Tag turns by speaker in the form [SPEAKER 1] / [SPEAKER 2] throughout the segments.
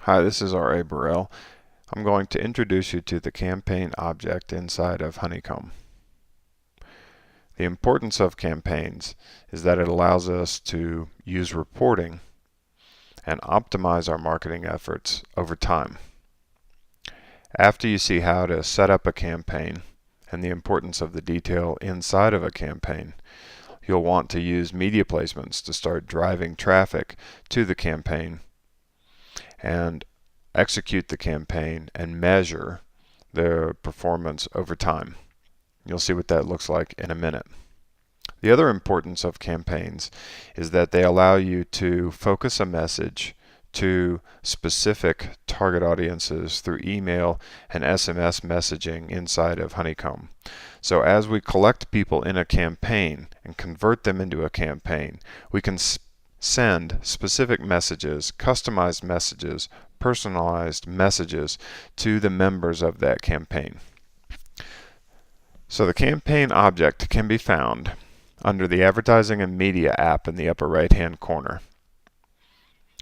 [SPEAKER 1] Hi, this is R.A. Burrell. I'm going to introduce you to the campaign object inside of Honeycomb. The importance of campaigns is that it allows us to use reporting and optimize our marketing efforts over time. After you see how to set up a campaign and the importance of the detail inside of a campaign, you'll want to use media placements to start driving traffic to the campaign and execute the campaign and measure the performance over time. You'll see what that looks like in a minute. The other importance of campaigns is that they allow you to focus a message to specific target audiences through email and SMS messaging inside of Honeycomb. So as we collect people in a campaign and convert them into a campaign, we can send specific messages, customized messages, personalized messages to the members of that campaign. So the campaign object can be found under the Advertising and Media app in the upper right hand corner.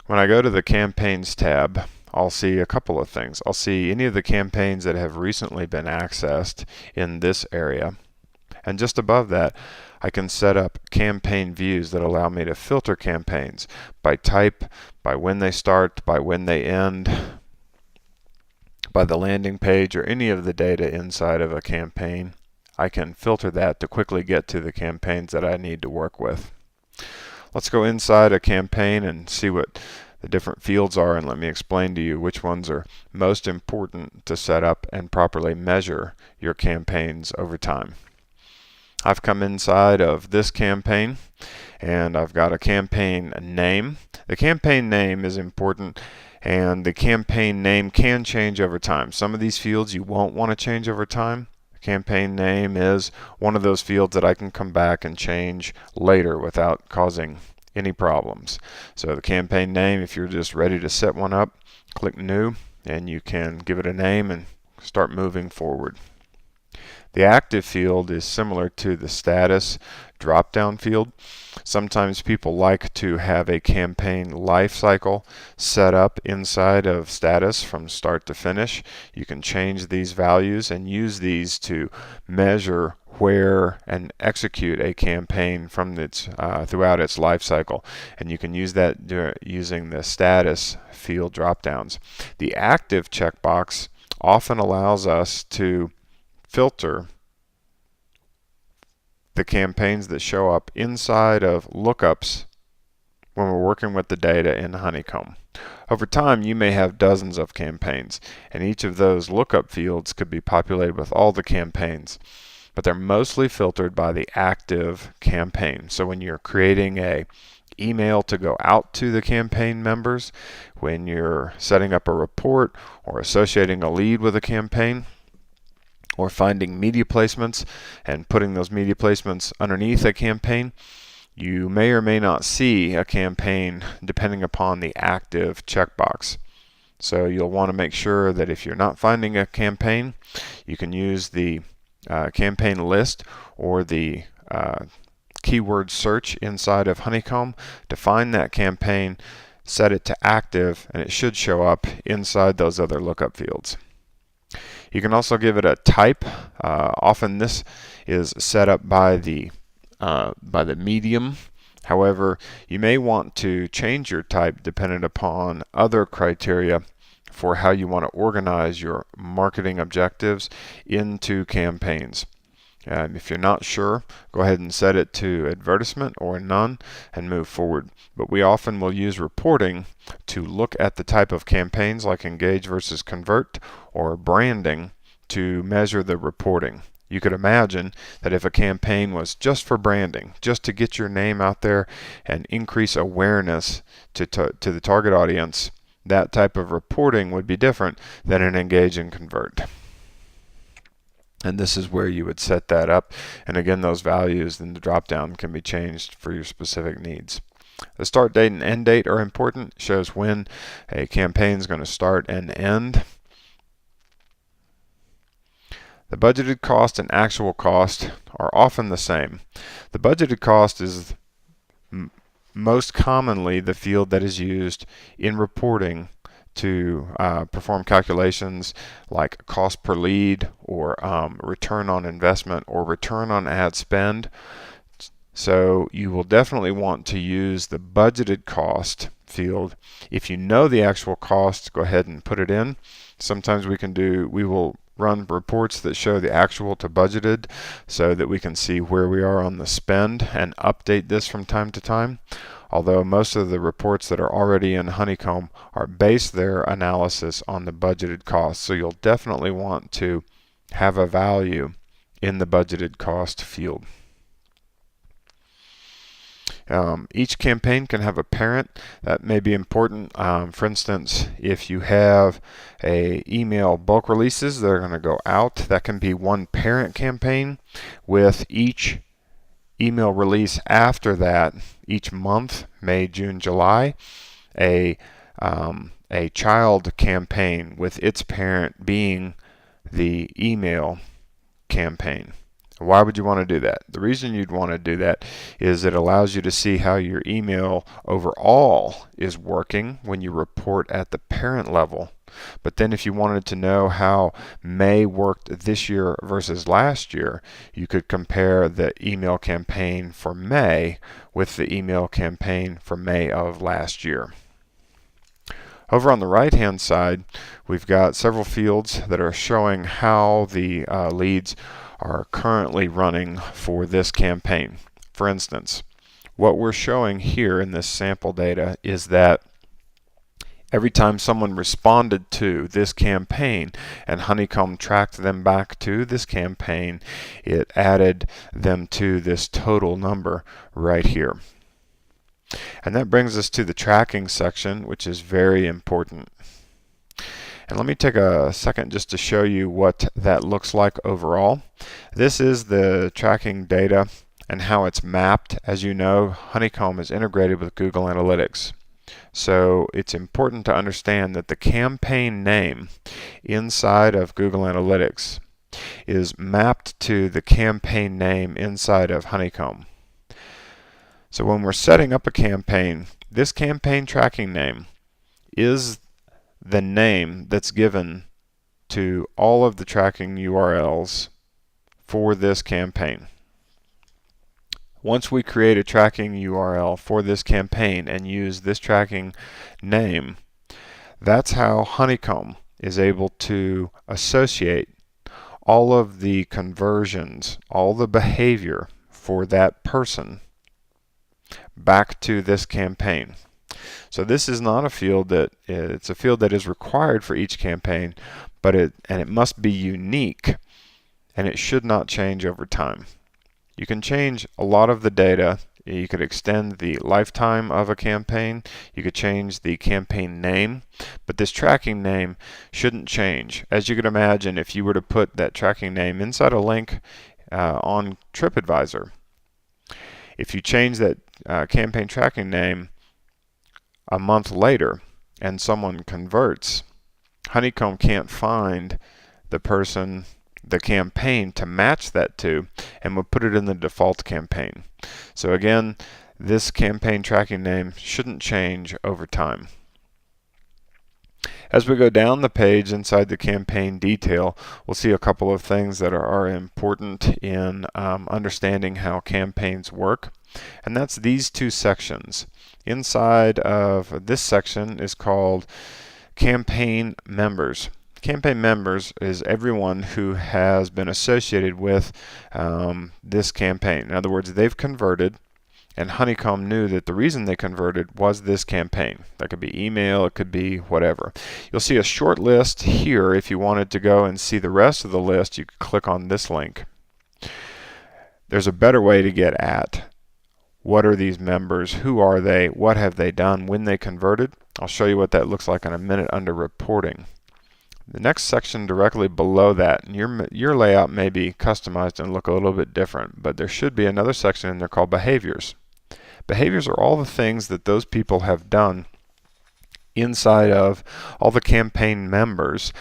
[SPEAKER 1] When I go to the Campaigns tab, I'll see a couple of things. I'll see any of the campaigns that have recently been accessed in this area. And just above that, I can set up campaign views that allow me to filter campaigns by type, by when they start, by when they end, by the landing page, or any of the data inside of a campaign. I can filter that to quickly get to the campaigns that I need to work with. Let's go inside a campaign and see what the different fields are, and let me explain to you which ones are most important to set up and properly measure your campaigns over time. I've come inside of this campaign and I've got a campaign name. The campaign name is important, and the campaign name can change over time. Some of these fields you won't want to change over time. Campaign name is one of those fields that I can come back and change later without causing any problems. So the campaign name, if you're just ready to set one up, click New and you can give it a name and start moving forward. The active field is similar to the status drop-down field. Sometimes people like to have a campaign life cycle set up inside of status from start to finish. You can change these values and use these to measure where and execute a campaign from its throughout its life cycle, and you can use that using the status field drop-downs. The active checkbox often allows us to filter the campaigns that show up inside of lookups when we're working with the data in Honeycomb. Over time, you may have dozens of campaigns, and each of those lookup fields could be populated with all the campaigns, but they're mostly filtered by the active campaign. So when you're creating a email to go out to the campaign members, when you're setting up a report or associating a lead with a campaign, or finding media placements and putting those media placements underneath a campaign, you may or may not see a campaign depending upon the active checkbox. So you'll want to make sure that if you're not finding a campaign, you can use the campaign list or the keyword search inside of Honeycomb to find that campaign, set it to active, and it should show up inside those other lookup fields. You can also give it a type. Often this is set up by the medium. However, you may want to change your type dependent upon other criteria for how you want to organize your marketing objectives into campaigns. If you're not sure, go ahead and set it to advertisement or none and move forward. But we often will use reporting to look at the type of campaigns like engage versus convert, or branding to measure the reporting. You could imagine that if a campaign was just for branding, just to get your name out there and increase awareness to the target audience, that type of reporting would be different than an engage and convert. And this is where you would set that up. And again, those values in the drop-down can be changed for your specific needs. The start date and end date are important. It shows when a campaign is going to start and end. The budgeted cost and actual cost are often the same. The budgeted cost is most commonly the field that is used in reporting to perform calculations like cost per lead or return on investment or return on ad spend. So you will definitely want to use the budgeted cost field. If you know the actual cost, go ahead and put it in. Sometimes we will run reports that show the actual to budgeted so that we can see where we are on the spend and update this from time to time. Although most of the reports that are already in Honeycomb are based their analysis on the budgeted cost. So you'll definitely want to have a value in the budgeted cost field. Each campaign can have a parent. That may be important. For instance, if you have a email bulk releases that are going to go out, that can be one parent campaign with each email release after that each month, May, June, July, a child campaign with its parent being the email campaign. Why would you want to do that? The reason you'd want to do that is it allows you to see how your email overall is working when you report at the parent level. But then if you wanted to know how May worked this year versus last year, you could compare the email campaign for May with the email campaign for May of last year. Over on the right hand side, we've got several fields that are showing how the leads are currently running for this campaign. For instance, what we're showing here in this sample data is that every time someone responded to this campaign and Honeycomb tracked them back to this campaign, it added them to this total number right here. And that brings us to the tracking section, which is very important. And let me take a second just to show you what that looks like overall. This is the tracking data and how it's mapped. As you know, Honeycomb is integrated with Google Analytics. So it's important to understand that the campaign name inside of Google Analytics is mapped to the campaign name inside of Honeycomb. So when we're setting up a campaign, this campaign tracking name is the name that's given to all of the tracking URLs for this campaign. Once we create a tracking URL for this campaign and use this tracking name, that's how Honeycomb is able to associate all of the conversions, all the behavior for that person back to this campaign. So this is not a field it's a field that is required for each campaign, but it must be unique, and it should not change over time. You can change a lot of the data. You could extend the lifetime of a campaign. You could change the campaign name, but this tracking name shouldn't change. As you could imagine, if you were to put that tracking name inside a link on TripAdvisor, if you change that campaign tracking name a month later and someone converts, Honeycomb can't find the person, the campaign to match that to, and will put it in the default campaign. So again, this campaign tracking name shouldn't change over time. As we go down the page inside the campaign detail, we'll see a couple of things that are important in understanding how campaigns work. And that's these two sections. Inside of this section is called Campaign Members. Campaign members is everyone who has been associated with this campaign. In other words, they've converted, and Honeycomb knew that the reason they converted was this campaign. That could be email, it could be whatever. You'll see a short list here. If you wanted to go and see the rest of the list, you could click on this link. There's a better way to get at what are these members, who are they, what have they done when they converted. I'll show you what that looks like in a minute under reporting. The next section directly below that, and your layout may be customized and look a little bit different, but there should be another section in there called behaviors. Behaviors are all the things that those people have done inside of all the campaign members,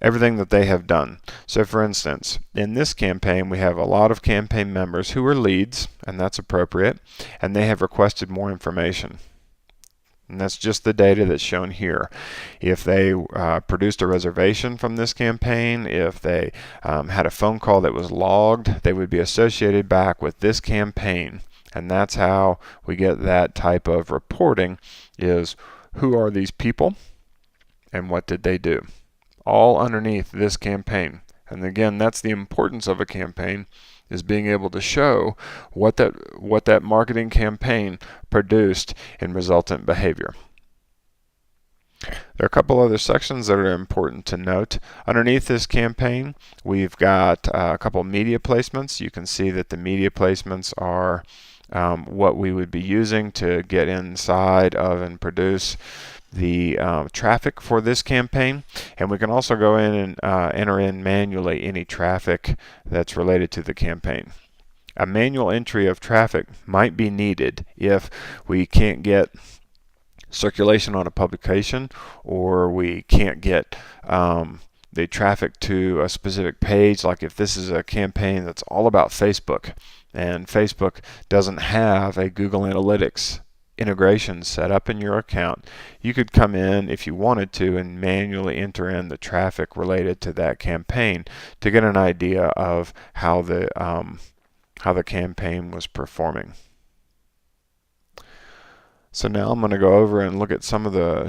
[SPEAKER 1] everything that they have done. So for instance, in this campaign we have a lot of campaign members who are leads, and that's appropriate, and they have requested more information. And that's just the data that's shown here. If they produced a reservation from this campaign, if they had a phone call that was logged, they would be associated back with this campaign. And that's how we get that type of reporting, is who are these people and what did they do, all underneath this campaign. And again, that's the importance of a campaign, is being able to show what that marketing campaign produced in resultant behavior. There are a couple other sections that are important to note. Underneath this campaign, we've got a couple media placements. You can see that the media placements are what we would be using to get inside of and produce the traffic for this campaign. And we can also go in and enter in manually any traffic that's related to the campaign. A manual entry of traffic might be needed if we can't get circulation on a publication, or we can't get the traffic to a specific page. Like if this is a campaign that's all about Facebook, and Facebook doesn't have a Google Analytics integration set up in your account, you could come in if you wanted to and manually enter in the traffic related to that campaign to get an idea of how the campaign was performing. So now I'm going to go over and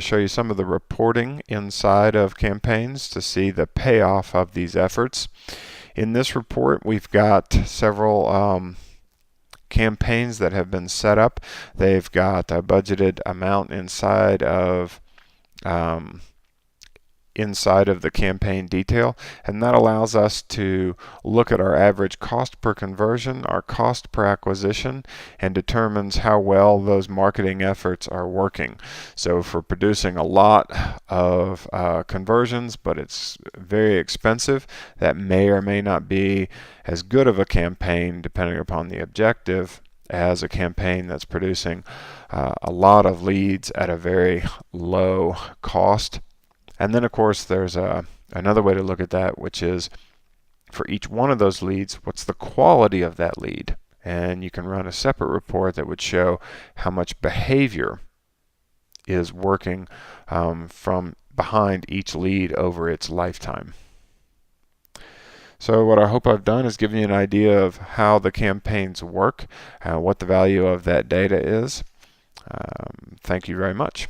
[SPEAKER 1] show you some of the reporting inside of campaigns to see the payoff of these efforts. In this report, we've got several campaigns that have been set up. They've got a budgeted amount inside of the campaign detail, and that allows us to look at our average cost per conversion, our cost per acquisition, and determines how well those marketing efforts are working. So if we're producing a lot of conversions, but it's very expensive, that may or may not be as good of a campaign, depending upon the objective, as a campaign that's producing a lot of leads at a very low cost. And then, of course, there's another way to look at that, which is for each one of those leads, what's the quality of that lead? And you can run a separate report that would show how much behavior is working from behind each lead over its lifetime. So what I hope I've done is given you an idea of how the campaigns work, what the value of that data is. Thank you very much.